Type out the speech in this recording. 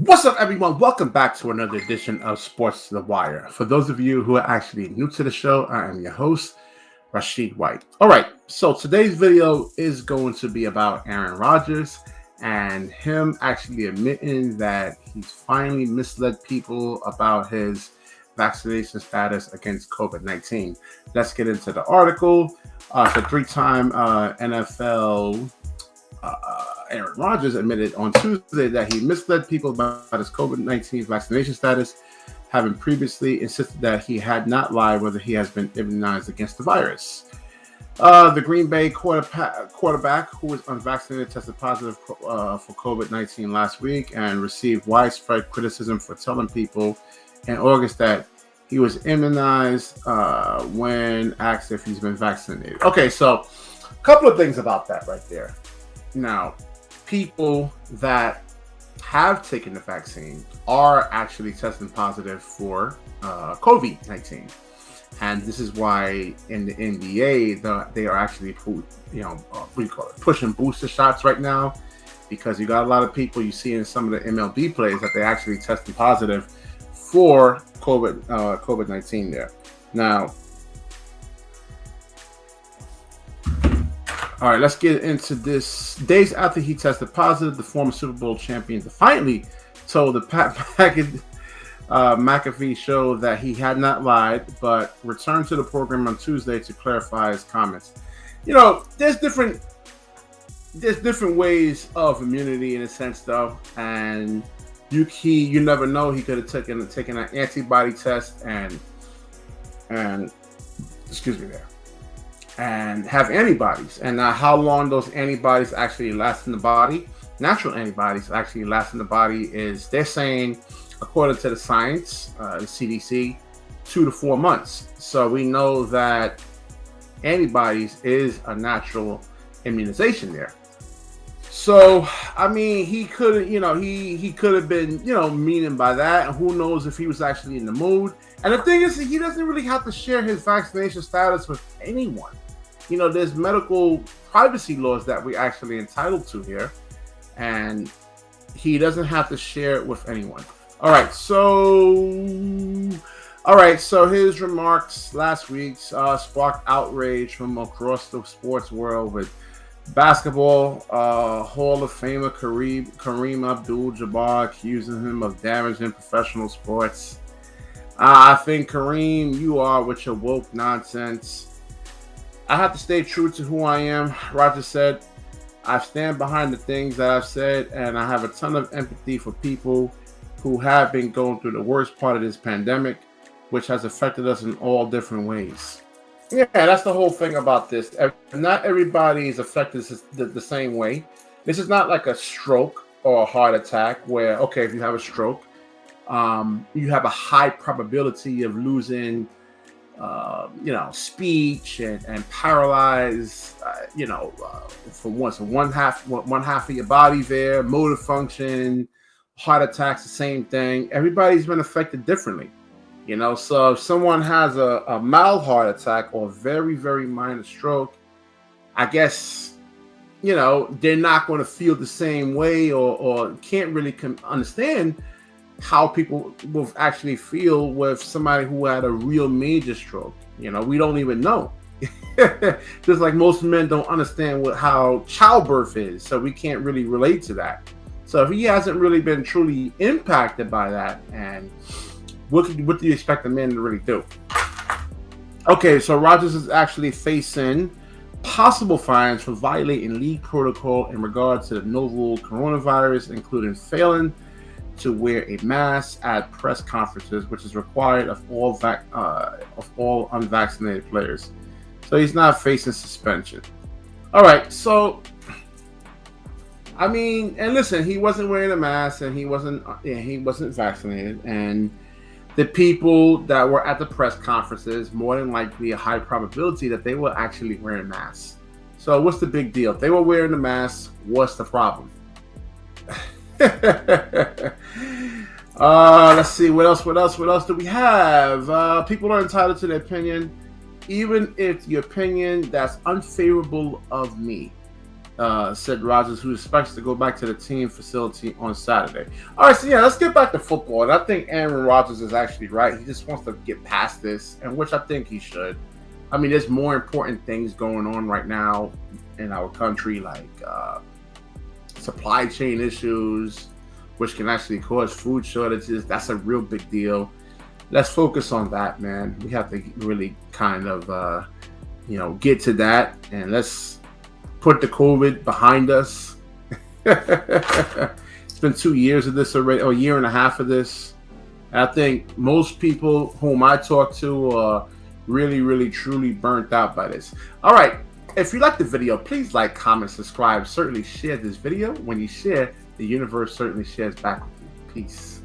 What's up, everyone? Welcome back to another edition of Sports to the Wire. For those of you who are actually new to the show, I am your host, Rashid White. All right, so today's video is going to be about Aaron Rodgers and him actually admitting that he's finally misled people about his vaccination status against COVID-19. Let's get into the article. The three-time NFL Aaron Rodgers admitted on Tuesday that he misled people about his COVID-19 vaccination status, having previously insisted that he had not lied whether he has been immunized against the virus. The Green Bay quarterback, who was unvaccinated, tested positive for COVID-19 last week and received widespread criticism for telling people in August that he was immunized when asked if he's been vaccinated. Okay, so a couple of things about that right there. Now, people that have taken the vaccine are actually testing positive for COVID-19. And this is why in the NBA, they are actually, pushing booster shots right now, because you got a lot of people you see in some of the MLB plays that they actually testing positive for COVID-19 there. Now, all right, let's get into this. Days after he tested positive, the former Super Bowl champion defiantly told the McAfee show that he had not lied, but returned to the program on Tuesday to clarify his comments. You know, there's different ways of immunity in a sense, though, and you never know. He could have taken an antibody test and excuse me there. And have antibodies. And how long those antibodies actually last in the body, natural antibodies actually last in the body, is they're saying, according to the science, the CDC, 2 to 4 months. So we know that antibodies is a natural immunization there. So, I mean, he could have been, meaning by that. And who knows if he was actually in the mood. And the thing is, he doesn't really have to share his vaccination status with anyone. There's medical privacy laws that we're actually entitled to here, and he doesn't have to share it with anyone. All right, so his remarks last week sparked outrage from across the sports world, with basketball Hall of Famer Kareem Abdul-Jabbar accusing him of damaging professional sports. I think, Kareem, you are with your woke nonsense. I have to stay true to who I am, Rodgers said. I stand behind the things that I've said, and I have a ton of empathy for people who have been going through the worst part of this pandemic, which has affected us in all different ways. Yeah, that's the whole thing about this. Not everybody is affected the same way. This is not like a stroke or a heart attack where, okay, if you have a stroke, you have a high probability of losing, speech and paralyze, for one half of your body there, motor function, heart attacks, the same thing. Everybody's been affected differently, So if someone has a mild heart attack or a very, very minor stroke, I guess, they're not going to feel the same way or can't really understand how people will actually feel with somebody who had a real major stroke. We don't even know. Just like most men don't understand how childbirth is, so we can't really relate to that. So if he hasn't really been truly impacted by that, and what do you expect a man to really do? Okay, so Rodgers is actually facing possible fines for violating league protocol in regard to the novel coronavirus, including failing to wear a mask at press conferences, which is required of all unvaccinated players. So he's not facing suspension. All right, so I mean, and listen, he wasn't wearing a mask, and he wasn't vaccinated, and the people that were at the press conferences, more than likely a high probability that they were actually wearing masks. So what's the big deal? If they were wearing the mask, what's the problem? Let's see, what else do we have? People are entitled to their opinion, even if the opinion that's unfavorable of me. said Rodgers, who expects to go back to the team facility on Saturday. All right, so yeah, let's get back to football. And I think Aaron Rodgers is actually right. He just wants to get past this, and which I think he should. I mean, there's more important things going on right now in our country, like supply chain issues, which can actually cause food shortages. That's a real big deal. Let's focus on that, man. We have to really kind of, get to that, and let's put the COVID behind us. It's been 2 years of this already, or a year and a half of this. And I think most people whom I talk to are really, really, truly burnt out by this. All right. If you like the video, please like, comment, subscribe. Certainly share this video. When you share, the universe certainly shares back with you. Peace.